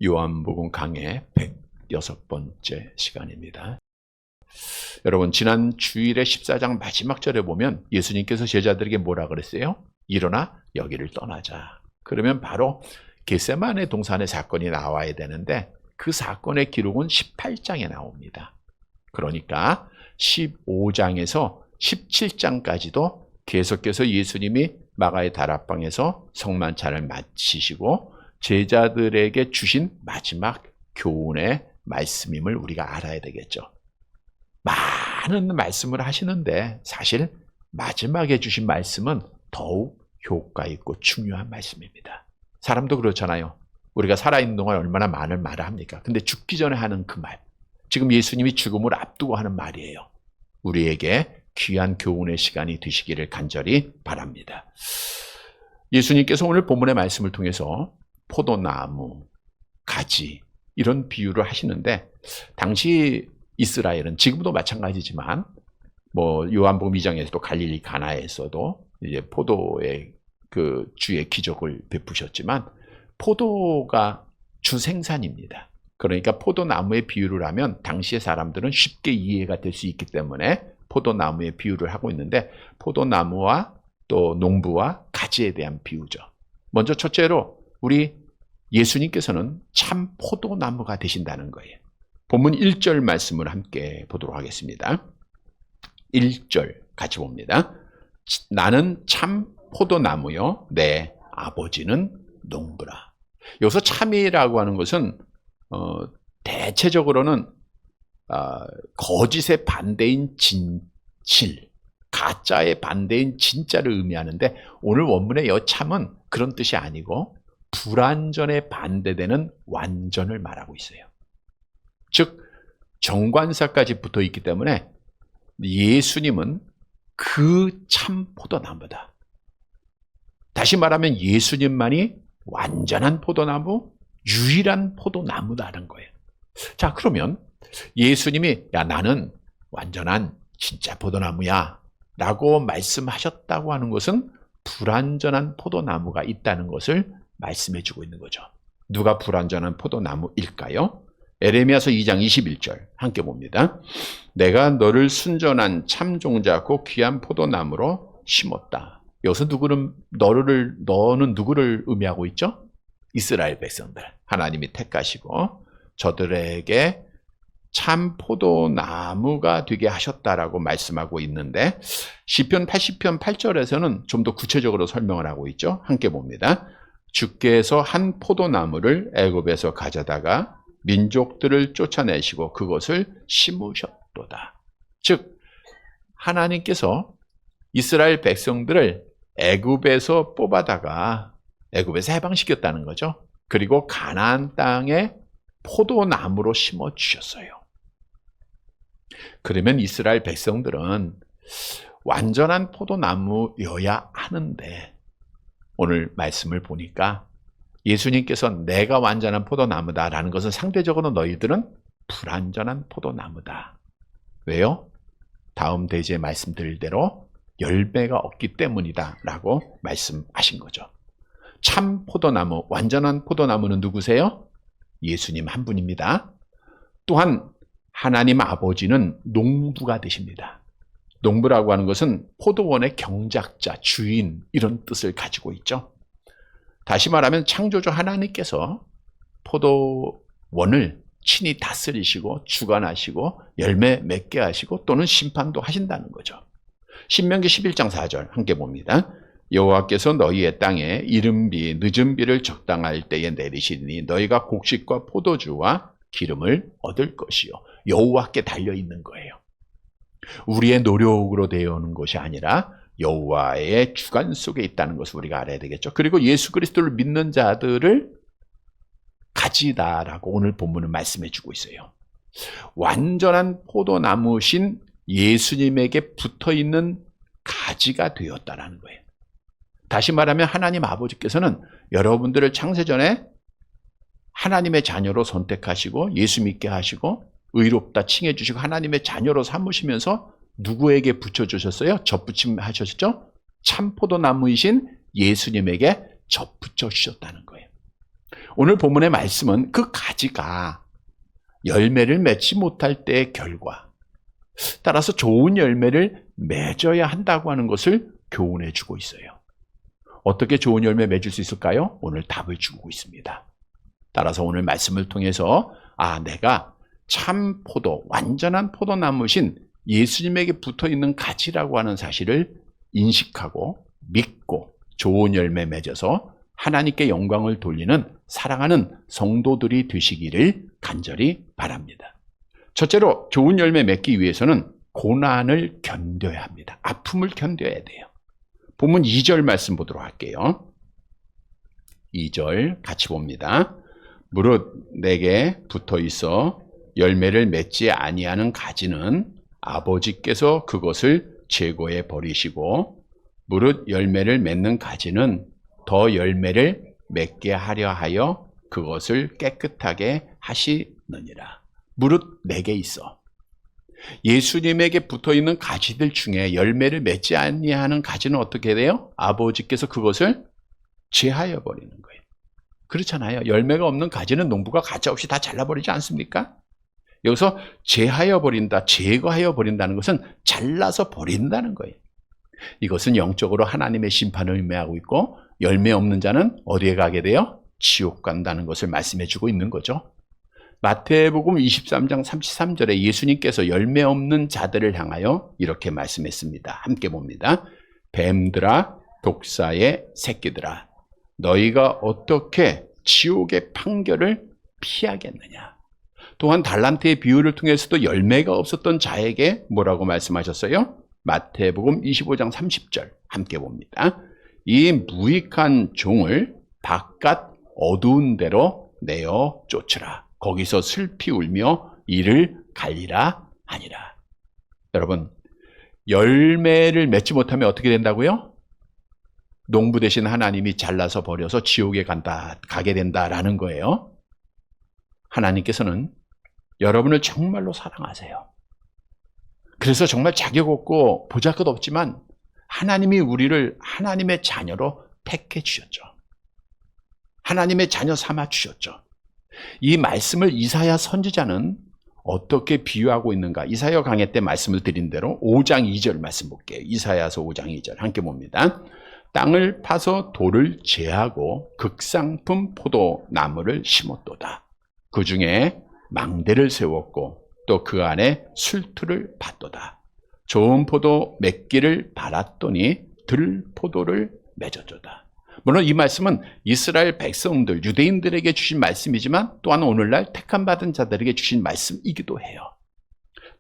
요한복음 강해 106번째 시간입니다. 여러분, 지난 주일에 14장 마지막 절에 보면 예수님께서 제자들에게 뭐라 그랬어요? 일어나 여기를 떠나자. 그러면 바로 겟세마네 동산의 사건이 나와야 되는데 그 사건의 기록은 18장에 나옵니다. 그러니까 15장에서 17장까지도 계속해서 예수님이 마가의 다락방에서 성만찬을 마치시고 제자들에게 주신 마지막 교훈의 말씀임을 우리가 알아야 되겠죠. 많은 말씀을 하시는데 사실 마지막에 주신 말씀은 더욱 효과 있고 중요한 말씀입니다. 사람도 그렇잖아요. 우리가 살아있는 동안 얼마나 많은 말을 합니까? 근데 죽기 전에 하는 그 말, 지금 예수님이 죽음을 앞두고 하는 말이에요. 우리에게 귀한 교훈의 시간이 되시기를 간절히 바랍니다. 예수님께서 오늘 본문의 말씀을 통해서 포도나무, 가지 이런 비유를 하시는데 당시 이스라엘은 지금도 마찬가지지만 요한복음 2장에서도 갈릴리 가나에서도 이제 포도의 그 주의 기적을 베푸셨지만 포도가 주 생산입니다. 그러니까 포도나무의 비유를 하면 당시의 사람들은 쉽게 이해가 될 수 있기 때문에 포도나무의 비유를 하고 있는데 포도나무와 또 농부와 가지에 대한 비유죠. 먼저 첫째로 우리 예수님께서는 참 포도나무가 되신다는 거예요. 본문 1절 말씀을 함께 보도록 하겠습니다. 1절 같이 봅니다. 나는 참 포도나무요 내 아버지는 농부라. 여기서 참이라고 하는 것은 대체적으로는 거짓의 반대인 진실, 가짜의 반대인 진짜를 의미하는데 오늘 원문의 여참은 그런 뜻이 아니고 불완전에 반대되는 완전을 말하고 있어요. 즉 정관사까지 붙어 있기 때문에 예수님은 그 참 포도나무다. 다시 말하면 예수님만이 완전한 포도나무, 유일한 포도나무다는 거예요. 자, 그러면 예수님이 나는 완전한 진짜 포도나무야 라고 말씀하셨다고 하는 것은 불완전한 포도나무가 있다는 것을 말씀해 주고 있는 거죠. 누가 불완전한 포도나무일까요? 에레미야서 2장 21절 함께 봅니다. 내가 너를 순전한 참 종자고 귀한 포도나무로 심었다. 여기서 너는 누구를 의미하고 있죠? 이스라엘 백성들. 하나님이 택하시고 저들에게 참 포도나무가 되게 하셨다라고 말씀하고 있는데 시편 80편 8절에서는 좀 더 구체적으로 설명을 하고 있죠. 함께 봅니다. 주께서 한 포도나무를 애굽에서 가져다가 민족들을 쫓아내시고 그것을 심으셨도다. 즉 하나님께서 이스라엘 백성들을 애굽에서 뽑아다가 애굽에서 해방시켰다는 거죠. 그리고 가나안 땅에 포도나무로 심어 주셨어요. 그러면 이스라엘 백성들은 완전한 포도나무여야 하는데 오늘 말씀을 보니까 예수님께서 내가 완전한 포도나무다라는 것은 상대적으로 너희들은 불완전한 포도나무다. 왜요? 다음 대지에 말씀드릴 대로 열매가 없기 때문이다 라고 말씀하신 거죠. 참 포도나무, 완전한 포도나무는 누구세요? 예수님 한 분입니다. 또한 하나님 아버지는 농부가 되십니다. 농부라고 하는 것은 포도원의 경작자, 주인 이런 뜻을 가지고 있죠. 다시 말하면 창조주 하나님께서 포도원을 친히 다스리시고 주관하시고 열매 맺게 하시고 또는 심판도 하신다는 거죠. 신명기 11장 4절 함께 봅니다. 여호와께서 너희의 땅에 이른비 늦은 비를 적당할 때에 내리시니 너희가 곡식과 포도주와 기름을 얻을 것이요. 여호와께 달려있는 거예요. 우리의 노력으로 되어 오는 것이 아니라 여호와의 주관 속에 있다는 것을 우리가 알아야 되겠죠. 그리고 예수 그리스도를 믿는 자들을 가지다라고 오늘 본문은 말씀해 주고 있어요. 완전한 포도나무신 예수님에게 붙어있는 가지가 되었다라는 거예요. 다시 말하면 하나님 아버지께서는 여러분들을 창세전에 하나님의 자녀로 선택하시고 예수 믿게 하시고 의롭다 칭해 주시고 하나님의 자녀로 삼으시면서 누구에게 붙여주셨어요? 접붙임 하셨죠? 참 포도나무이신 예수님에게 접붙여 주셨다는 거예요. 오늘 본문의 말씀은 그 가지가 열매를 맺지 못할 때의 결과, 따라서 좋은 열매를 맺어야 한다고 하는 것을 교훈해 주고 있어요. 어떻게 좋은 열매 맺을 수 있을까요? 오늘 답을 주고 있습니다. 따라서 오늘 말씀을 통해서 내가 참 포도, 완전한 포도나무신 예수님에게 붙어있는 가지라고 하는 사실을 인식하고 믿고 좋은 열매 맺어서 하나님께 영광을 돌리는 사랑하는 성도들이 되시기를 간절히 바랍니다. 첫째로 좋은 열매 맺기 위해서는 고난을 견뎌야 합니다. 아픔을 견뎌야 돼요. 본문 2절 말씀 보도록 할게요. 2절 같이 봅니다. 무릇 내게 붙어 있어 열매를 맺지 아니하는 가지는 아버지께서 그것을 제거해 버리시고 무릇 열매를 맺는 가지는 더 열매를 맺게 하려 하여 그것을 깨끗하게 하시느니라. 무릇 내게 있어. 예수님에게 붙어있는 가지들 중에 열매를 맺지 아니하는 가지는 어떻게 돼요? 아버지께서 그것을 제하여 버리는 거예요. 그렇잖아요. 열매가 없는 가지는 농부가 가차없이 다 잘라버리지 않습니까? 여기서 제하여 버린다, 제거하여 버린다는 것은 잘라서 버린다는 거예요. 이것은 영적으로 하나님의 심판을 의미하고 있고 열매 없는 자는 어디에 가게 돼요? 지옥 간다는 것을 말씀해 주고 있는 거죠. 마태복음 23장 33절에 예수님께서 열매 없는 자들을 향하여 이렇게 말씀했습니다. 함께 봅니다. 뱀들아, 독사의 새끼들아, 너희가 어떻게 지옥의 판결을 피하겠느냐. 또한 달란트의 비유를 통해서도 열매가 없었던 자에게 뭐라고 말씀하셨어요? 마태복음 25장 30절 함께 봅니다. 이 무익한 종을 바깥 어두운 데로 내어 쫓으라. 거기서 슬피 울며 이를 갈리라 하니라. 여러분, 열매를 맺지 못하면 어떻게 된다고요? 농부 대신 하나님이 잘라서 버려서 지옥에 가게 된다라는 거예요. 하나님께서는 여러분을 정말로 사랑하세요. 그래서 정말 자격 없고 보잘것 없지만 하나님이 우리를 하나님의 자녀로 택해 주셨죠. 하나님의 자녀 삼아 주셨죠. 이 말씀을 이사야 선지자는 어떻게 비유하고 있는가? 이사야 강해 때 말씀을 드린 대로 5장 2절 말씀 볼게요. 이사야서 5장 2절 함께 봅니다. 땅을 파서 돌을 제하고 극상품 포도나무를 심었도다. 그 중에 망대를 세웠고 또 그 안에 술투를 팠도다. 좋은 포도 맺기를 바랐더니 들포도를 맺어줘다. 물론 이 말씀은 이스라엘 백성들, 유대인들에게 주신 말씀이지만 또한 오늘날 택함받은 자들에게 주신 말씀이기도 해요.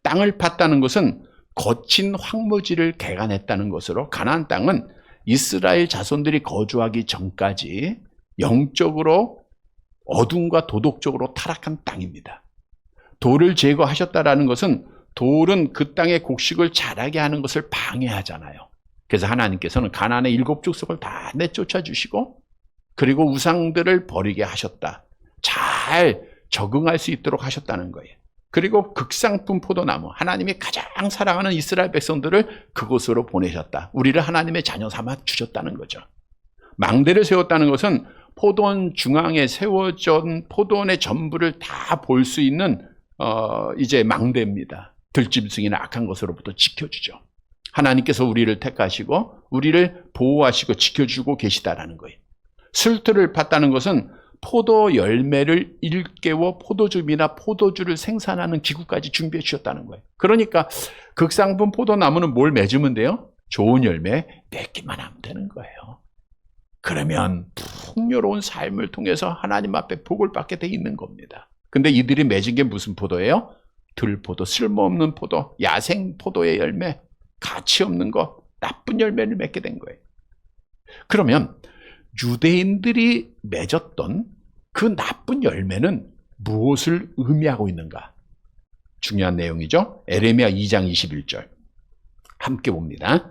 땅을 팠다는 것은 거친 황무지를 개간했다는 것으로 가나안 땅은 이스라엘 자손들이 거주하기 전까지 영적으로 어둠과 도덕적으로 타락한 땅입니다. 돌을 제거하셨다라는 것은 돌은 그 땅의 곡식을 자라게 하는 것을 방해하잖아요. 그래서 하나님께서는 가나안의 7 족속을 다 내쫓아 주시고 그리고 우상들을 버리게 하셨다. 잘 적응할 수 있도록 하셨다는 거예요. 그리고 극상품 포도나무, 하나님이 가장 사랑하는 이스라엘 백성들을 그곳으로 보내셨다. 우리를 하나님의 자녀 삼아 주셨다는 거죠. 망대를 세웠다는 것은 포도원 중앙에 세워진 포도원의 전부를 다 볼 수 있는 이제 망대입니다. 들짐승이나 악한 것으로부터 지켜주죠. 하나님께서 우리를 택하시고 우리를 보호하시고 지켜주고 계시다라는 거예요. 술투를 팠다는 것은 포도 열매를 일깨워 포도즙이나 포도주를 생산하는 기구까지 준비해 주셨다는 거예요. 그러니까 극상품 포도나무는 뭘 맺으면 돼요? 좋은 열매 맺기만 하면 되는 거예요. 그러면 풍요로운 삶을 통해서 하나님 앞에 복을 받게 돼 있는 겁니다. 근데 이들이 맺은 게 무슨 포도예요? 들포도, 쓸모없는 포도, 야생 포도의 열매, 가치 없는 거, 나쁜 열매를 맺게 된 거예요. 그러면 유대인들이 맺었던 그 나쁜 열매는 무엇을 의미하고 있는가? 중요한 내용이죠. 에레미야 2장 21절 함께 봅니다.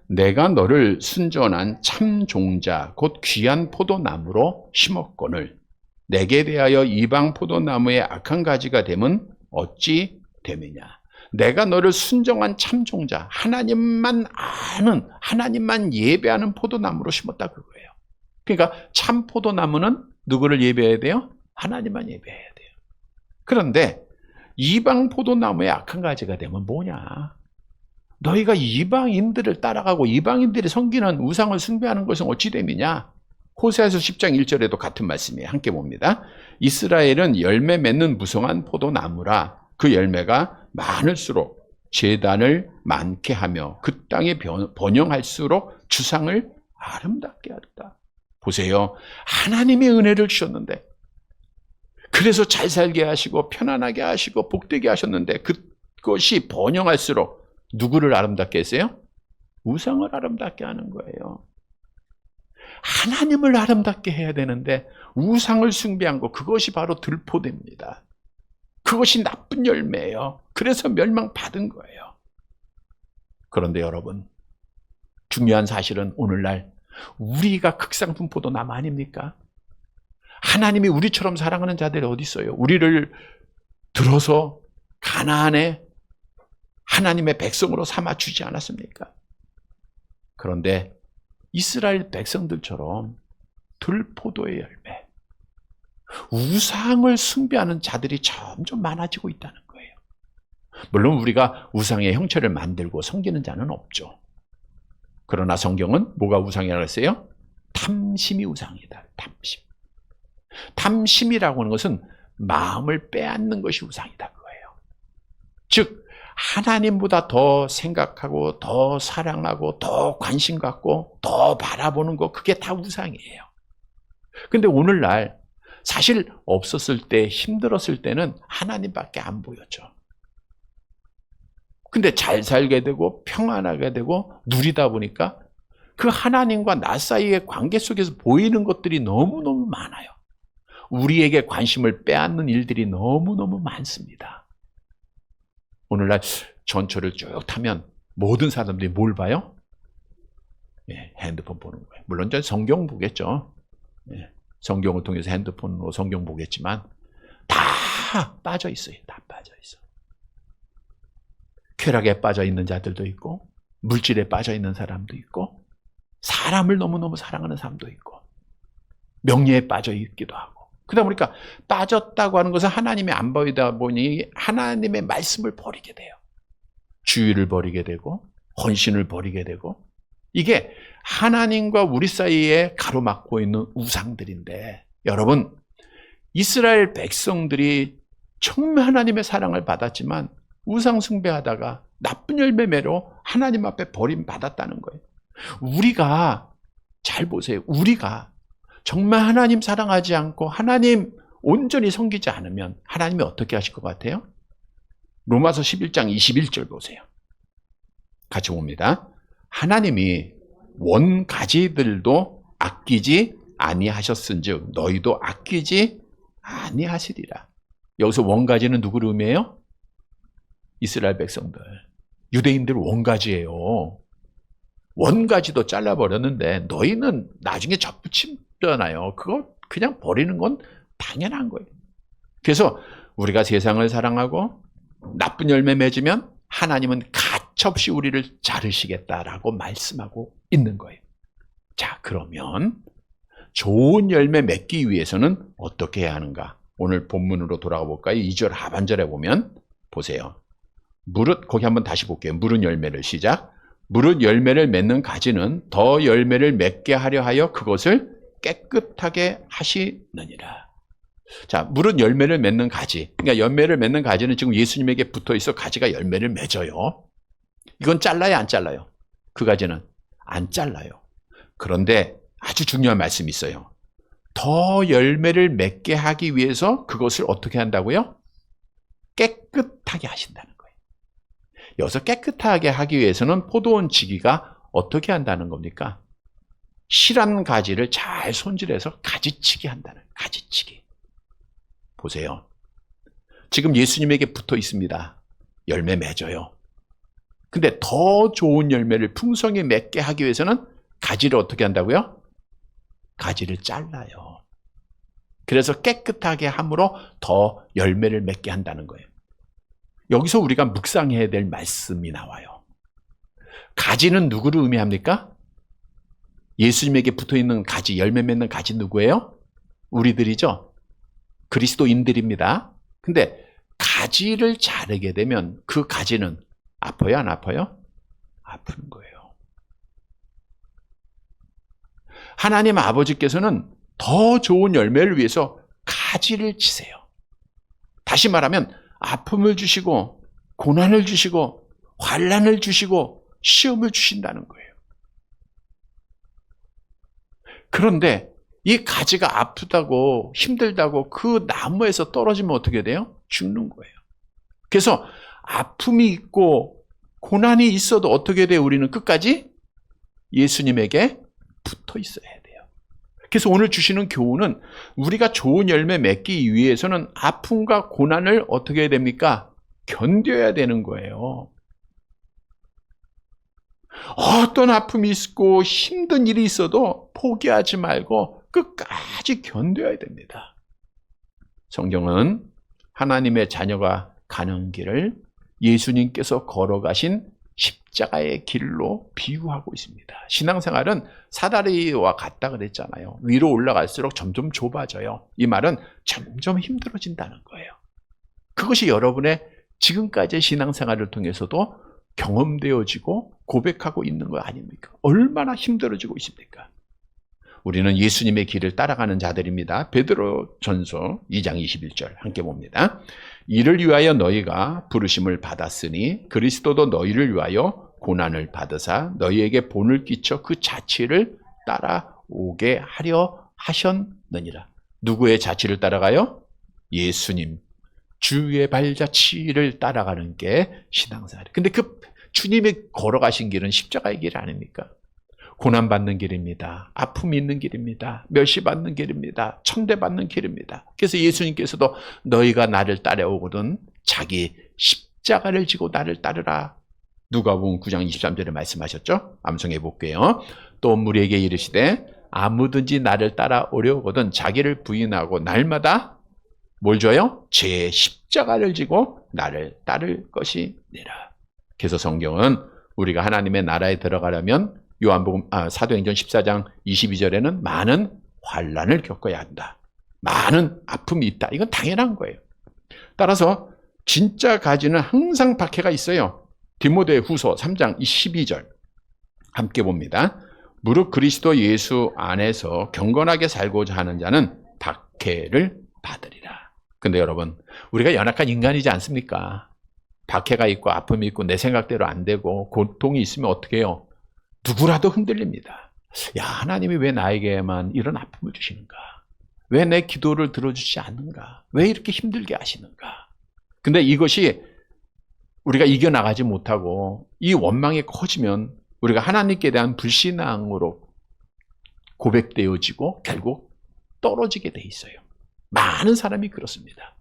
내가 너를 순전한 참 종자 곧 귀한 포도나무로 심었거늘 내게 대하여 이방 포도나무의 악한 가지가 됨은 어찌 됨이냐. 내가 너를 순정한 참 종자, 하나님만 아는, 하나님만 예배하는 포도나무로 심었다 그거예요. 그러니까 참 포도나무는 누구를 예배해야 돼요? 하나님만 예배해야 돼요. 그런데 이방 포도나무의 악한 가지가 되면 뭐냐? 너희가 이방인들을 따라가고 이방인들이 섬기는 우상을 숭배하는 것은 어찌 됨이냐? 호세아서 10장 1절에도 같은 말씀이에요. 함께 봅니다. 이스라엘은 열매 맺는 무성한 포도나무라. 그 열매가 많을수록 제단을 많게 하며 그 땅에 번영할수록 주상을 아름답게 하였다. 보세요. 하나님의 은혜를 주셨는데, 그래서 잘 살게 하시고 편안하게 하시고 복되게 하셨는데, 그것이 번영할수록 누구를 아름답게 했어요? 우상을 아름답게 하는 거예요. 하나님을 아름답게 해야 되는데 우상을 숭배한 거, 그것이 바로 들포됩니다. 그것이 나쁜 열매예요. 그래서 멸망받은 거예요. 그런데 여러분, 중요한 사실은 오늘날 우리가 극상품 포도나무 아닙니까? 하나님이 우리처럼 사랑하는 자들이 어디 있어요? 우리를 들어서 가나안에 하나님의 백성으로 삼아주지 않았습니까? 그런데 이스라엘 백성들처럼 들포도의 열매, 우상을 숭배하는 자들이 점점 많아지고 있다는 거예요. 물론 우리가 우상의 형체를 만들고 섬기는 자는 없죠. 그러나 성경은 뭐가 우상이라고 했어요? 탐심이 우상이다. 탐심. 탐심이라고 하는 것은 마음을 빼앗는 것이 우상이다 그거예요. 즉 하나님보다 더 생각하고 더 사랑하고 더 관심 갖고 더 바라보는 거, 그게 다 우상이에요. 근데 오늘날 사실 없었을 때, 힘들었을 때는 하나님밖에 안 보였죠. 근데 잘 살게 되고 평안하게 되고 누리다 보니까 그 하나님과 나 사이의 관계 속에서 보이는 것들이 너무너무 많아요. 우리에게 관심을 빼앗는 일들이 너무너무 많습니다. 오늘날 전철을 쭉 타면 모든 사람들이 뭘 봐요? 예, 핸드폰 보는 거예요. 물론 전 성경 보겠죠. 예, 성경을 통해서 핸드폰으로 성경 보겠지만 다 빠져 있어요. 다 빠져 있어. 쾌락에 빠져 있는 자들도 있고, 물질에 빠져 있는 사람도 있고, 사람을 너무너무 사랑하는 사람도 있고, 명예에 빠져 있기도 하고. 그러다 보니까 빠졌다고 하는 것은 하나님이 안 보이다 보니 하나님의 말씀을 버리게 돼요. 주의를 버리게 되고 헌신을 버리게 되고, 이게 하나님과 우리 사이에 가로막고 있는 우상들인데, 여러분, 이스라엘 백성들이 정말 하나님의 사랑을 받았지만 우상 숭배하다가 나쁜 열매매로 하나님 앞에 버림받았다는 거예요. 우리가 잘 보세요. 우리가 정말 하나님 사랑하지 않고 하나님 온전히 섬기지 않으면 하나님이 어떻게 하실 것 같아요? 로마서 11장 21절 보세요. 같이 봅니다. 하나님이 원가지들도 아끼지 아니하셨은즉 너희도 아끼지 아니하시리라. 여기서 원가지는 누구를 의미해요? 이스라엘 백성들. 유대인들 원가지예요. 원가지도 잘라버렸는데 너희는 나중에 접붙이잖아요. 그거 그냥 버리는 건 당연한 거예요. 그래서 우리가 세상을 사랑하고 나쁜 열매 맺으면 하나님은 가차없이 우리를 자르시겠다라고 말씀하고 있는 거예요. 자, 그러면 좋은 열매 맺기 위해서는 어떻게 해야 하는가? 오늘 본문으로 돌아가 볼까요? 2절 하반절에 보면 보세요. 거기 한번 다시 볼게요. 무른 열매를 시작. 무른 열매를 맺는 가지는 더 열매를 맺게 하려 하여 그것을 깨끗하게 하시느니라. 자, 무른 열매를 맺는 가지. 그러니까 열매를 맺는 가지는 지금 예수님에게 붙어 있어 가지가 열매를 맺어요. 이건 잘라요, 안 잘라요? 그 가지는 안 잘라요. 그런데 아주 중요한 말씀이 있어요. 더 열매를 맺게 하기 위해서 그것을 어떻게 한다고요? 깨끗하게 하신다는 거예요. 여기서 깨끗하게 하기 위해서는 포도원 지기가 어떻게 한다는 겁니까? 실한 가지를 잘 손질해서 가지치기 한다는 거예요. 가지치기. 보세요. 지금 예수님에게 붙어 있습니다. 열매 맺어요. 근데 더 좋은 열매를 풍성히 맺게 하기 위해서는 가지를 어떻게 한다고요? 가지를 잘라요. 그래서 깨끗하게 함으로 더 열매를 맺게 한다는 거예요. 여기서 우리가 묵상해야 될 말씀이 나와요. 가지는 누구를 의미합니까? 예수님에게 붙어있는 가지, 열매 맺는 가지 누구예요? 우리들이죠. 그리스도인들입니다. 근데 가지를 자르게 되면 그 가지는 아파요, 안 아파요? 아픈 거예요. 하나님 아버지께서는 더 좋은 열매를 위해서 가지를 치세요. 다시 말하면 아픔을 주시고 고난을 주시고 환난을 주시고 시험을 주신다는 거예요. 그런데 이 가지가 아프다고 힘들다고 그 나무에서 떨어지면 어떻게 돼요? 죽는 거예요. 그래서 아픔이 있고 고난이 있어도 어떻게 돼요? 우리는 끝까지 예수님에게 붙어 있어야 돼요. 그래서 오늘 주시는 교훈은 우리가 좋은 열매 맺기 위해서는 아픔과 고난을 어떻게 해야 됩니까? 견뎌야 되는 거예요. 어떤 아픔이 있고 힘든 일이 있어도 포기하지 말고 끝까지 견뎌야 됩니다. 성경은 하나님의 자녀가 가는 길을 예수님께서 걸어가신 십자가의 길로 비유하고 있습니다. 신앙생활은 사다리와 같다 그랬잖아요. 위로 올라갈수록 점점 좁아져요. 이 말은 점점 힘들어진다는 거예요. 그것이 여러분의 지금까지의 신앙생활을 통해서도 경험되어지고 고백하고 있는 거 아닙니까? 얼마나 힘들어지고 있습니까? 우리는 예수님의 길을 따라가는 자들입니다. 베드로전서 2장 21절 함께 봅니다. 이를 위하여 너희가 부르심을 받았으니 그리스도도 너희를 위하여 고난을 받으사 너희에게 본을 끼쳐 그 자취를 따라오게 하려 하셨느니라. 누구의 자취를 따라가요? 예수님. 주의 발자취를 따라가는 게 신앙생활이에요. 근데 그 주님이 걸어가신 길은 십자가의 길 아닙니까? 고난받는 길입니다. 아픔이 있는 길입니다. 멸시받는 길입니다. 천대받는 길입니다. 그래서 예수님께서도 너희가 나를 따라오거든 자기 십자가를 지고 나를 따르라. 누가복음 9장 23절에 말씀하셨죠? 암송해 볼게요. 또 무리에게 이르시되 아무든지 나를 따라오려거든 자기를 부인하고 날마다 뭘 줘요? 제 십자가를 지고 나를 따를 것이니라. 그래서 성경은 우리가 하나님의 나라에 들어가려면 사도행전 14장 22절에는 많은 환난을 겪어야 한다. 많은 아픔이 있다. 이건 당연한 거예요. 따라서 진짜 가지는 항상 박해가 있어요. 디모데 후서 3장 12절 함께 봅니다. 무릇 그리스도 예수 안에서 경건하게 살고자 하는 자는 박해를 받으리라. 근데 여러분, 우리가 연약한 인간이지 않습니까? 박해가 있고 아픔이 있고 내 생각대로 안 되고 고통이 있으면 어떻게 해요? 누구라도 흔들립니다. 야, 하나님이 왜 나에게만 이런 아픔을 주시는가? 왜 내 기도를 들어주지 않는가? 왜 이렇게 힘들게 하시는가? 근데 이것이 우리가 이겨나가지 못하고 이 원망이 커지면 우리가 하나님께 대한 불신앙으로 고백되어지고 결국 떨어지게 돼 있어요. 많은 사람이 그렇습니다.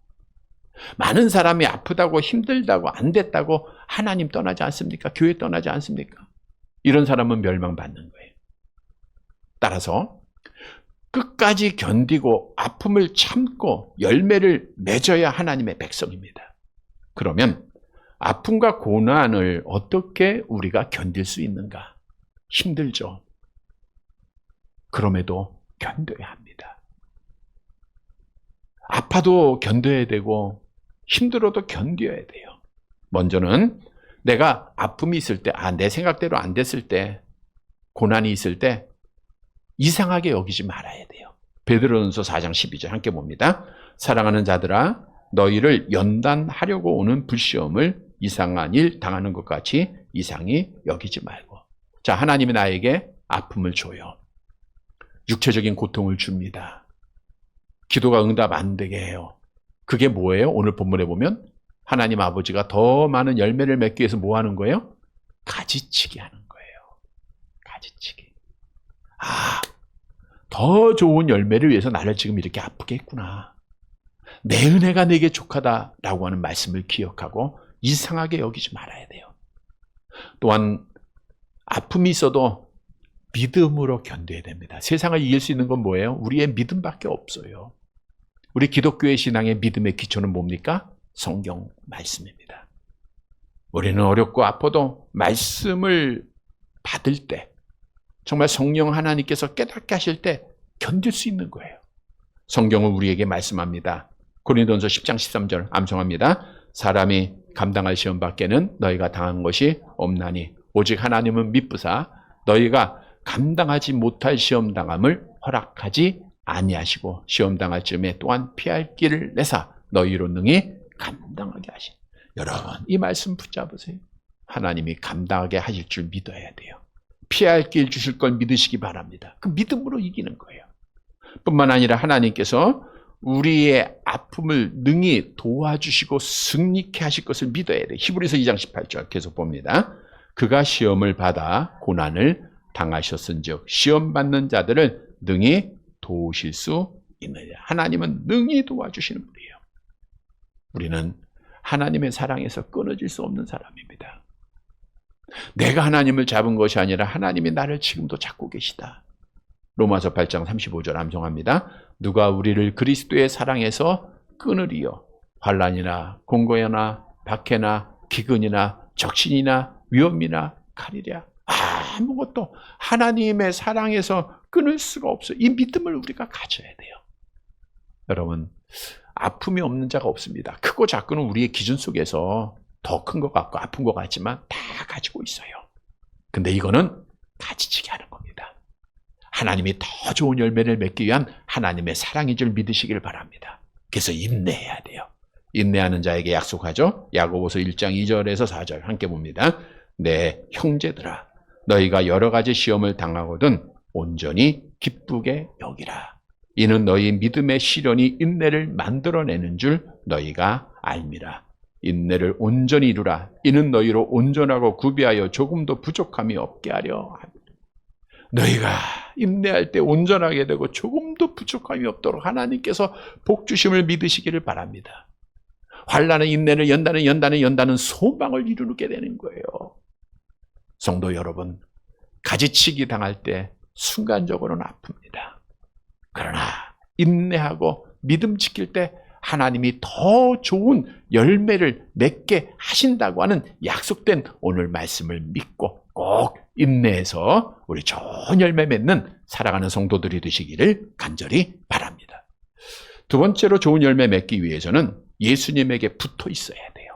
많은 사람이 아프다고 힘들다고 안 됐다고 하나님 떠나지 않습니까? 교회 떠나지 않습니까? 이런 사람은 멸망받는 거예요. 따라서 끝까지 견디고 아픔을 참고 열매를 맺어야 하나님의 백성입니다. 그러면 아픔과 고난을 어떻게 우리가 견딜 수 있는가? 힘들죠. 그럼에도 견뎌야 합니다. 아파도 견뎌야 되고 힘들어도 견뎌야 돼요. 먼저는 내가 아픔이 있을 때, 내 생각대로 안 됐을 때, 고난이 있을 때 이상하게 여기지 말아야 돼요. 베드로전서 4장 12절 함께 봅니다. 사랑하는 자들아 너희를 연단하려고 오는 불시험을 이상한 일 당하는 것 같이 이상히 여기지 말고. 자, 하나님이 나에게 아픔을 줘요. 육체적인 고통을 줍니다. 기도가 응답 안 되게 해요. 그게 뭐예요? 오늘 본문에 보면 하나님 아버지가 더 많은 열매를 맺기 위해서 뭐 하는 거예요? 가지치기 하는 거예요. 가지치기. 더 좋은 열매를 위해서 나를 지금 이렇게 아프게 했구나. 내 은혜가 내게 족하다라고 하는 말씀을 기억하고 이상하게 여기지 말아야 돼요. 또한 아픔이 있어도 믿음으로 견뎌야 됩니다. 세상을 이길 수 있는 건 뭐예요? 우리의 믿음밖에 없어요. 우리 기독교의 신앙의 믿음의 기초는 뭡니까? 성경 말씀입니다. 우리는 어렵고 아파도 말씀을 받을 때, 정말 성령 하나님께서 깨닫게 하실 때 견딜 수 있는 거예요. 성경은 우리에게 말씀합니다. 고린도전서 10장 13절 암송합니다. 사람이 감당할 시험 밖에는 너희가 당한 것이 없나니 오직 하나님은 미쁘사 너희가 감당하지 못할 시험 당함을 허락하지 아니하시고 시험 당할 즈음에 또한 피할 길을 내사 너희로 능히 감당하게 하신. 여러분, 이 말씀 붙잡으세요. 하나님이 감당하게 하실 줄 믿어야 돼요. 피할 길 주실 걸 믿으시기 바랍니다. 그 믿음으로 이기는 거예요. 뿐만 아니라 하나님께서 우리의 아픔을 능히 도와주시고 승리케 하실 것을 믿어야 돼요. 히브리서 2장 18절 계속 봅니다. 그가 시험을 받아 고난을 당하셨은즉 시험 받는 자들을 능히 도우실 수 있느냐. 하나님은 능히 도와주시는 분이에요. 우리는 하나님의 사랑에서 끊어질 수 없는 사람입니다. 내가 하나님을 잡은 것이 아니라 하나님이 나를 지금도 잡고 계시다. 로마서 8장 35절 암송합니다. 누가 우리를 그리스도의 사랑에서 끊으리요. 환난이나 공고나 박해나 기근이나 적신이나 위험이나 칼이랴. 아무것도 하나님의 사랑에서 끊을 수가 없어요. 이 믿음을 우리가 가져야 돼요. 여러분, 아픔이 없는 자가 없습니다. 크고 작고는 우리의 기준 속에서 더 큰 것 같고 아픈 것 같지만 다 가지고 있어요. 근데 이거는 가지치기 하는 겁니다. 하나님이 더 좋은 열매를 맺기 위한 하나님의 사랑인 줄 믿으시길 바랍니다. 그래서 인내해야 돼요. 인내하는 자에게 약속하죠. 야고보서 1장 2절에서 4절 함께 봅니다. 내 형제들아 너희가 여러 가지 시험을 당하거든 온전히 기쁘게 여기라. 이는 너희 믿음의 시련이 인내를 만들어내는 줄 너희가 알미라. 인내를 온전히 이루라. 이는 너희로 온전하고 구비하여 조금도 부족함이 없게 하려 합니다. 너희가 인내할 때 온전하게 되고 조금도 부족함이 없도록 하나님께서 복 주심을 믿으시기를 바랍니다. 환난은 인내를 연다는 소망을 이루게 되는 거예요. 성도 여러분, 가지치기 당할 때 순간적으로는 아픕니다. 그러나 인내하고 믿음 지킬 때 하나님이 더 좋은 열매를 맺게 하신다고 하는 약속된 오늘 말씀을 믿고 꼭 인내해서 우리 좋은 열매 맺는 살아가는 성도들이 되시기를 간절히 바랍니다. 두 번째로 좋은 열매 맺기 위해서는 예수님에게 붙어 있어야 돼요.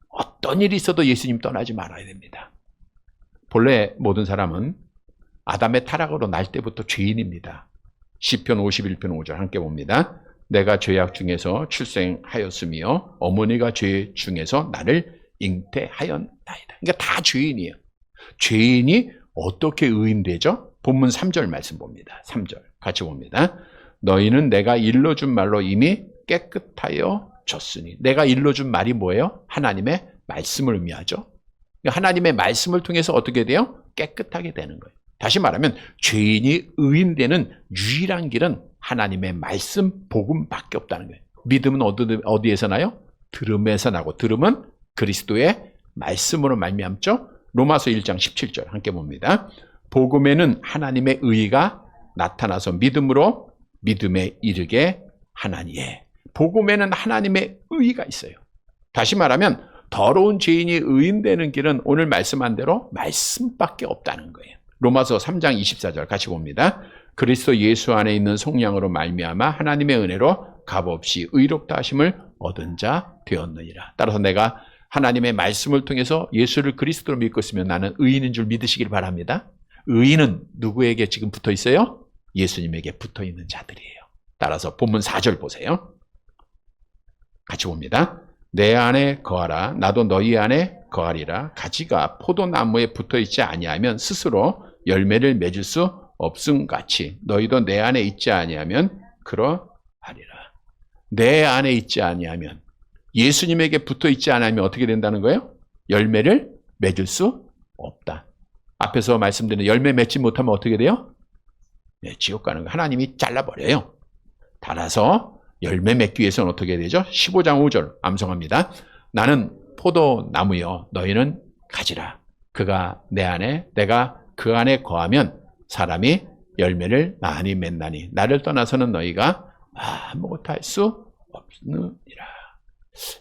어떤 일이 있어도 예수님 떠나지 말아야 됩니다. 본래 모든 사람은 아담의 타락으로 날 때부터 죄인입니다. 시편 51편 5절 함께 봅니다. 내가 죄악 중에서 출생하였으며 어머니가 죄 중에서 나를 잉태하였나이다. 그러니까 다 죄인이에요. 죄인이 어떻게 의인되죠? 본문 3절 말씀 봅니다. 3절 같이 봅니다. 너희는 내가 일러준 말로 이미 깨끗하여 졌으니. 내가 일러준 말이 뭐예요? 하나님의 말씀을 의미하죠. 하나님의 말씀을 통해서 어떻게 돼요? 깨끗하게 되는 거예요. 다시 말하면 죄인이 의인되는 유일한 길은 하나님의 말씀, 복음밖에 없다는 거예요. 믿음은 어디에서 나요? 들음에서 나고 들음은 그리스도의 말씀으로 말미암죠. 로마서 1장 17절 함께 봅니다. 복음에는 하나님의 의가 나타나서 믿음으로 믿음에 이르게 하나니에. 복음에는 하나님의 의가 있어요. 다시 말하면 더러운 죄인이 의인되는 길은 오늘 말씀한 대로 말씀밖에 없다는 거예요. 로마서 3장 24절 같이 봅니다. 그리스도 예수 안에 있는 속량으로 말미암아 하나님의 은혜로 값없이 의롭다 하심을 얻은 자 되었느니라. 따라서 내가 하나님의 말씀을 통해서 예수를 그리스도로 믿고 있으면 나는 의인인 줄 믿으시길 바랍니다. 의인은 누구에게 지금 붙어 있어요? 예수님에게 붙어 있는 자들이에요. 따라서 본문 4절 보세요. 같이 봅니다. 내 안에 거하라. 나도 너희 안에 거하리라. 가지가 포도나무에 붙어 있지 아니하면 스스로 열매를 맺을 수 없음같이 너희도 내 안에 있지 아니하면 그러하리라. 내 안에 있지 아니하면, 예수님에게 붙어 있지 않으면 어떻게 된다는 거예요? 열매를 맺을 수 없다. 앞에서 말씀드린 열매 맺지 못하면 어떻게 돼요? 네, 지옥 가는 거 하나님이 잘라버려요. 따라서 열매 맺기 위해서는 어떻게 되죠? 15장 5절 암송합니다. 나는 포도나무여 너희는 가지라. 그가 내 안에 내가 그 안에 거하면 사람이 열매를 많이 맺나니 나를 떠나서는 너희가 아무것도 할 수 없느니라.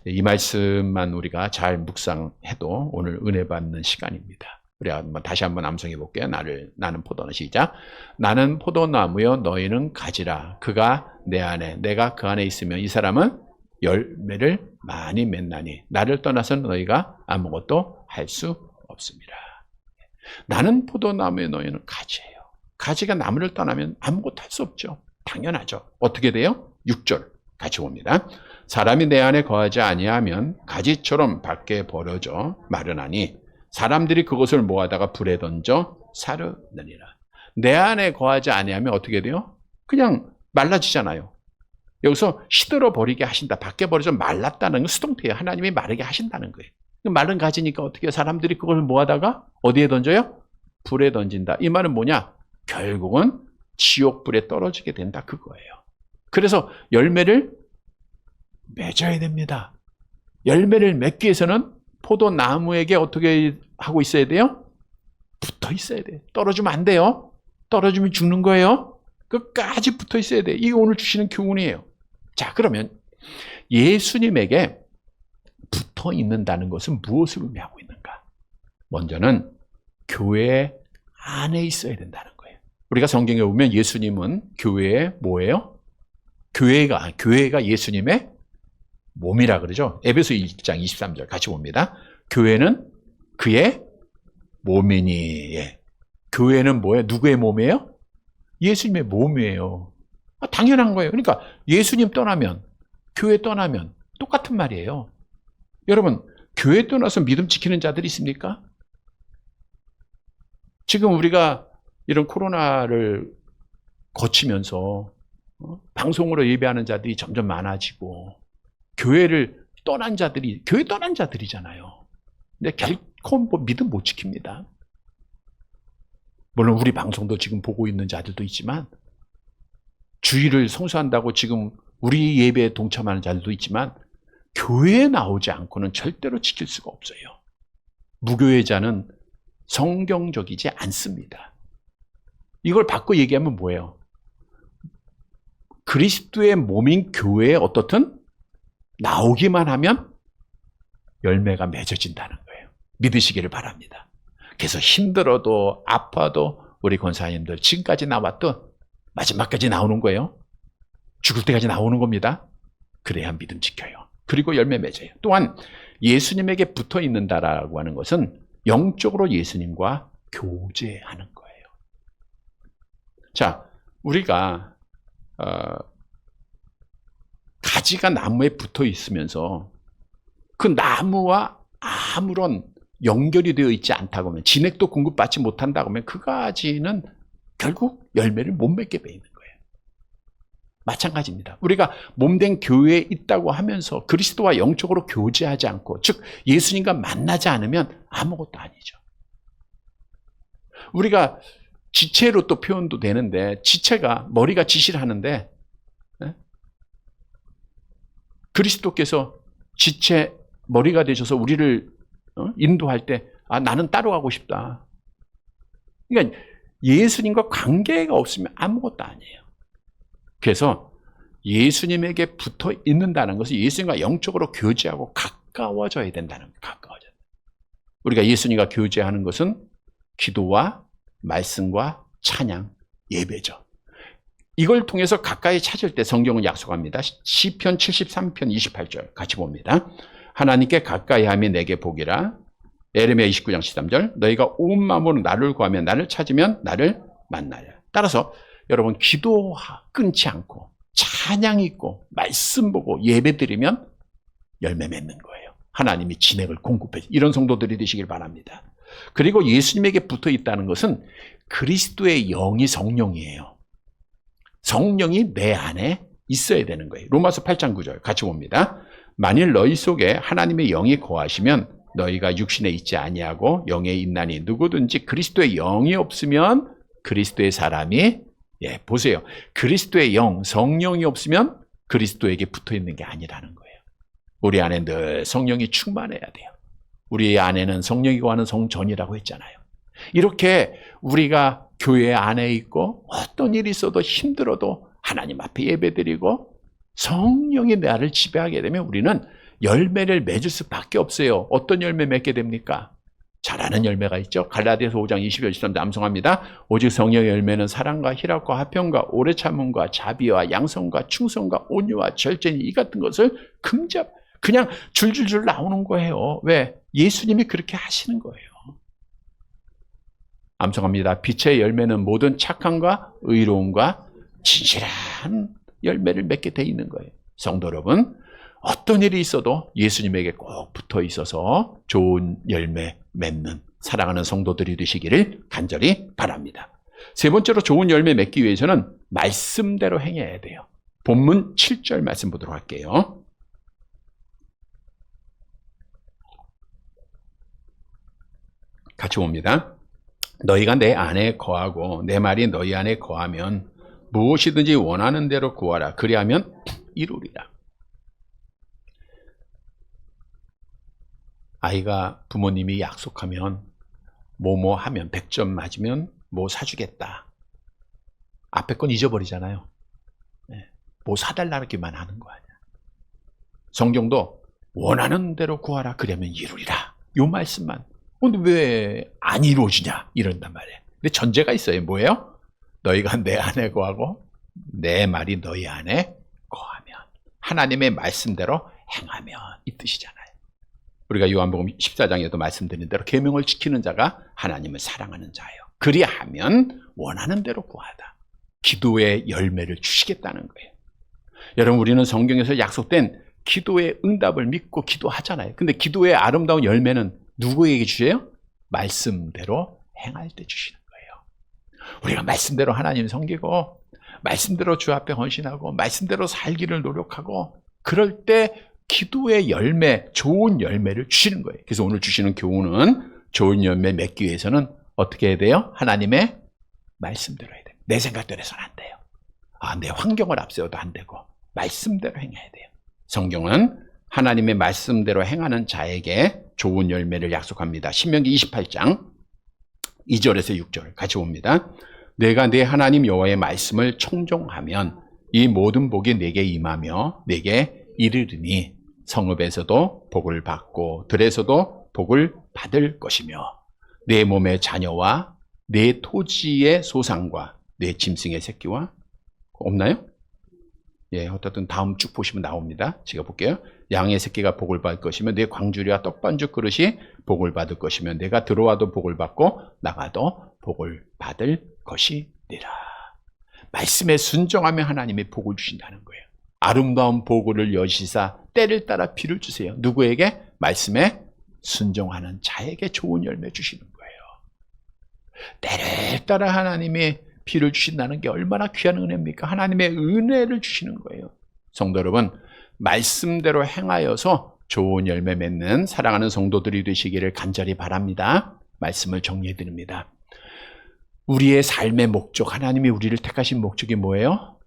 이 말씀만 우리가 잘 묵상해도 오늘 은혜 받는 시간입니다. 우리 다시 한번 암송해 볼게요. 나는 포도나무. 시작. 나는 포도나무여 너희는 가지라. 그가 내 안에 내가 그 안에 있으면 이 사람은 열매를 많이 맺나니 나를 떠나서는 너희가 아무것도 할 수 없습니다. 나는 포도나무에 너희는 가지예요. 가지가 나무를 떠나면 아무것도 할 수 없죠. 당연하죠. 어떻게 돼요? 6절 같이 봅니다. 사람이 내 안에 거하지 아니하면 가지처럼 밖에 버려져 마르나니 사람들이 그것을 모아다가 불에 던져 사르느니라. 내 안에 거하지 아니하면 어떻게 돼요? 그냥 말라지잖아요. 여기서 시들어 버리게 하신다. 밖에 버려져 말랐다는 건 수동태예요. 하나님이 마르게 하신다는 거예요. 마른 가지니까 어떻게 해요? 사람들이 그걸 모아다가 어디에 던져요? 불에 던진다. 이 말은 뭐냐? 결국은 지옥불에 떨어지게 된다. 그거예요. 그래서 열매를 맺어야 됩니다. 열매를 맺기 위해서는 포도나무에게 어떻게 하고 있어야 돼요? 붙어 있어야 돼요. 떨어지면 안 돼요. 떨어지면 죽는 거예요. 끝까지 붙어 있어야 돼요. 이게 오늘 주시는 교훈이에요. 자, 그러면 예수님에게 붙어 있는다는 것은 무엇을 의미하고 있는가? 먼저는 교회 안에 있어야 된다는 거예요. 우리가 성경에 보면 예수님은 교회의 뭐예요? 교회가 예수님의 몸이라 그러죠. 에베소 1장 23절 같이 봅니다. 교회는 그의 몸이니. 예. 교회는 뭐예요? 누구의 몸이에요? 예수님의 몸이에요. 당연한 거예요. 그러니까 예수님 떠나면, 교회 떠나면 똑같은 말이에요. 여러분, 교회 떠나서 믿음 지키는 자들이 있습니까? 지금 우리가 이런 코로나를 거치면서 방송으로 예배하는 자들이 점점 많아지고 교회를 떠난 자들이 교회 떠난 자들이잖아요. 근데 결코 믿음 못 지킵니다. 물론 우리 방송도 지금 보고 있는 자들도 있지만 주일을 성수한다고 지금 우리 예배에 동참하는 자들도 있지만 교회에 나오지 않고는 절대로 지킬 수가 없어요. 무교회자는 성경적이지 않습니다. 이걸 바꿔 얘기하면 뭐예요? 그리스도의 몸인 교회에 어떻든 나오기만 하면 열매가 맺어진다는 거예요. 믿으시기를 바랍니다. 그래서 힘들어도 아파도 우리 권사님들 지금까지 나왔던 마지막까지 나오는 거예요. 죽을 때까지 나오는 겁니다. 그래야 믿음 지켜요. 그리고 열매 맺어요. 또한 예수님에게 붙어 있는다라고 하는 것은 영적으로 예수님과 교제하는 거예요. 자, 우리가 가지가 나무에 붙어 있으면서 그 나무와 아무런 연결이 되어 있지 않다고 하면, 진액도 공급받지 못한다고 하면 그 가지는 결국 열매를 못 맺게 돼 있는 거예요. 마찬가지입니다. 우리가 몸된 교회에 있다고 하면서 그리스도와 영적으로 교제하지 않고, 즉 예수님과 만나지 않으면 아무것도 아니죠. 우리가 지체로 또 표현도 되는데, 지체가 머리가 지시를 하는데 그리스도께서 지체 머리가 되셔서 우리를 인도할 때 나는 따로 가고 싶다. 그러니까 예수님과 관계가 없으면 아무것도 아니에요. 그래서 예수님에게 붙어 있는다는 것은 예수님과 영적으로 교제하고 가까워져야 된다는 거예요. 가까워져야 돼요. 우리가 예수님과 교제하는 것은 기도와 말씀과 찬양, 예배죠. 이걸 통해서 가까이 찾을 때 성경은 약속합니다. 시편 73편 28절 같이 봅니다. 하나님께 가까이 함이 내게 복이라. 에레미야 29장 13절. 너희가 온 마음으로 나를 구하면 나를 찾으면 나를 만나려. 따라서 여러분, 기도 끊지 않고 찬양 있고 말씀 보고 예배 드리면 열매 맺는 거예요. 하나님이 진액을 공급해. 이런 성도들이 되시길 바랍니다. 그리고 예수님에게 붙어 있다는 것은 그리스도의 영이 성령이에요. 성령이 내 안에 있어야 되는 거예요. 로마서 8장 9절 같이 봅니다. 만일 너희 속에 하나님의 영이 거하시면 너희가 육신에 있지 아니하고 영에 있나니 누구든지 그리스도의 영이 없으면 그리스도의 사람이, 보세요. 그리스도의 영, 성령이 없으면 그리스도에게 붙어 있는 게 아니라는 거예요. 우리 안에 늘 성령이 충만해야 돼요. 우리 안에는 성령이 거하는 성전이라고 했잖아요. 이렇게 우리가 교회 안에 있고 어떤 일이 있어도 힘들어도 하나님 앞에 예배드리고 성령이 나를 지배하게 되면 우리는 열매를 맺을 수밖에 없어요. 어떤 열매 맺게 됩니까? 잘하는 열매가 있죠. 갈라디아서 5장 20절 23절 암송합니다. 오직 성령의 열매는 사랑과 희락과 화평과 오래 참음과 자비와 양성과 충성과 온유와 절제니 이 같은 것을 그냥 줄줄줄 나오는 거예요. 왜? 예수님이 그렇게 하시는 거예요. 암송합니다. 빛의 열매는 모든 착함과 의로움과 진실한 열매를 맺게 돼 있는 거예요. 성도 여러분, 어떤 일이 있어도 예수님에게 꼭 붙어 있어서 좋은 열매 맺는 사랑하는 성도들이 되시기를 간절히 바랍니다. 세 번째로 좋은 열매 맺기 위해서는 말씀대로 행해야 돼요. 본문 7절 말씀 보도록 할게요. 같이 봅니다. 너희가 내 안에 거하고 내 말이 너희 안에 거하면 무엇이든지 원하는 대로 구하라. 그리하면 이루리라. 아이가 부모님이 약속하면 뭐뭐 하면 100점 맞으면 뭐 사주겠다. 앞에 건 잊어버리잖아요. 뭐 사달라기만 하는 거 아니야. 성경도 원하는 대로 구하라. 그러면 이루리라. 요 말씀만. 근데 왜 안 이루어지냐 이런단 말이에요. 근데 전제가 있어요. 뭐예요? 너희가 내 안에 거하고 내 말이 너희 안에 거하면, 하나님의 말씀대로 행하면 이 뜻이잖아요. 우리가 요한복음 14장에도 말씀드린 대로 계명을 지키는 자가 하나님을 사랑하는 자예요. 그리하면 원하는 대로 구하다. 기도의 열매를 주시겠다는 거예요. 여러분, 우리는 성경에서 약속된 기도의 응답을 믿고 기도하잖아요. 근데 기도의 아름다운 열매는 누구에게 주세요? 말씀대로 행할 때 주시는 거예요. 우리가 말씀대로 하나님 섬기고 말씀대로 주 앞에 헌신하고 말씀대로 살기를 노력하고 그럴 때 기도의 열매, 좋은 열매를 주시는 거예요. 그래서 오늘 주시는 교훈은 좋은 열매 맺기 위해서는 어떻게 해야 돼요? 하나님의 말씀대로 해야 돼요. 내 생각대로 해서는 안 돼요. 내 환경을 앞세워도 안 되고 말씀대로 행해야 돼요. 성경은 하나님의 말씀대로 행하는 자에게 좋은 열매를 약속합니다. 신명기 28장 2절에서 6절 같이 봅니다. 내가 내 하나님 여호와의 말씀을 청종하면 이 모든 복이 내게 임하며 내게 이르리니 성읍에서도 복을 받고 들에서도 복을 받을 것이며 내 몸의 자녀와 내 토지의 소상과 내 짐승의 새끼와 없나요? 예, 어쨌든 다음 쭉 보시면 나옵니다. 제가 볼게요. 양의 새끼가 복을 받을 것이며 내 광주리와 떡반죽 그릇이 복을 받을 것이며 내가 들어와도 복을 받고 나가도 복을 받을 것이니라. 말씀에 순종하면 하나님이 복을 주신다는 거예요. 아름다운 보고를 여시사 때를 따라 비를 주세요. 누구에게? 말씀에 순종하는 자에게 좋은 열매 주시는 거예요. 때를 따라 하나님이 비를 주신다는 게 얼마나 귀한 은혜입니까? 하나님의 은혜를 주시는 거예요. 성도 여러분, 말씀대로 행하여서 좋은 열매 맺는 사랑하는 성도들이 되시기를 간절히 바랍니다. 말씀을 정리해 드립니다. 우리의 삶의 목적, 하나님이 우리를 택하신 목적이 뭐예요?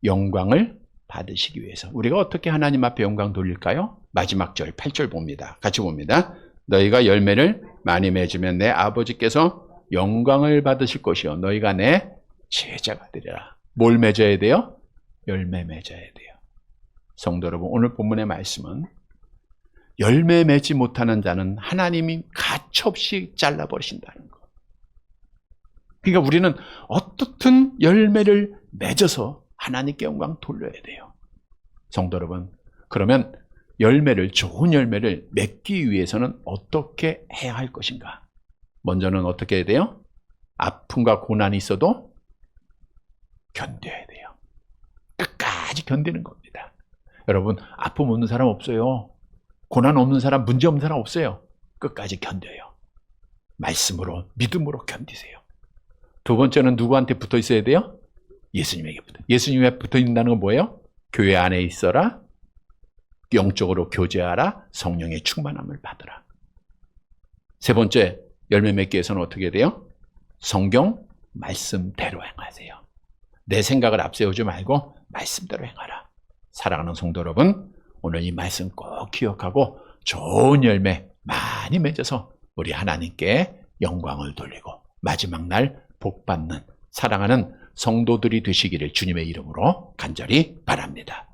영광을 받으시기 위해서. 우리가 어떻게 하나님 앞에 영광 돌릴까요? 마지막 절 8절 봅니다. 같이 봅니다. 너희가 열매를 많이 맺으면 내 아버지께서 영광을 받으실 것이요 너희가 내 제자가 되리라. 뭘 맺어야 돼요? 열매 맺어야 돼요. 성도 여러분, 오늘 본문의 말씀은 열매 맺지 못하는 자는 하나님이 가차없이 잘라버리신다는 것. 그러니까 우리는 어떻든 열매를 맺어서 하나님께 영광 돌려야 돼요. 성도 여러분, 그러면 좋은 열매를 맺기 위해서는 어떻게 해야 할 것인가? 먼저는 어떻게 해야 돼요? 아픔과 고난이 있어도 견뎌야 돼요. 끝까지 견디는 겁니다. 여러분, 아픔 없는 사람 없어요. 고난 없는 사람, 문제 없는 사람 없어요. 끝까지 견뎌요. 말씀으로, 믿음으로 견디세요. 두 번째는 누구한테 붙어 있어야 돼요? 예수님에게 예수님에 붙어 있는다는 건 뭐예요? 교회 안에 있어라, 영적으로 교제하라, 성령의 충만함을 받으라. 세 번째, 열매 맺기 위해서는 어떻게 돼요? 성경 말씀대로 행하세요. 내 생각을 앞세우지 말고 말씀대로 행하라. 사랑하는 성도 여러분, 오늘 이 말씀 꼭 기억하고 좋은 열매 많이 맺어서 우리 하나님께 영광을 돌리고 마지막 날 복 받는 사랑하는 성도들이 되시기를 주님의 이름으로 간절히 바랍니다.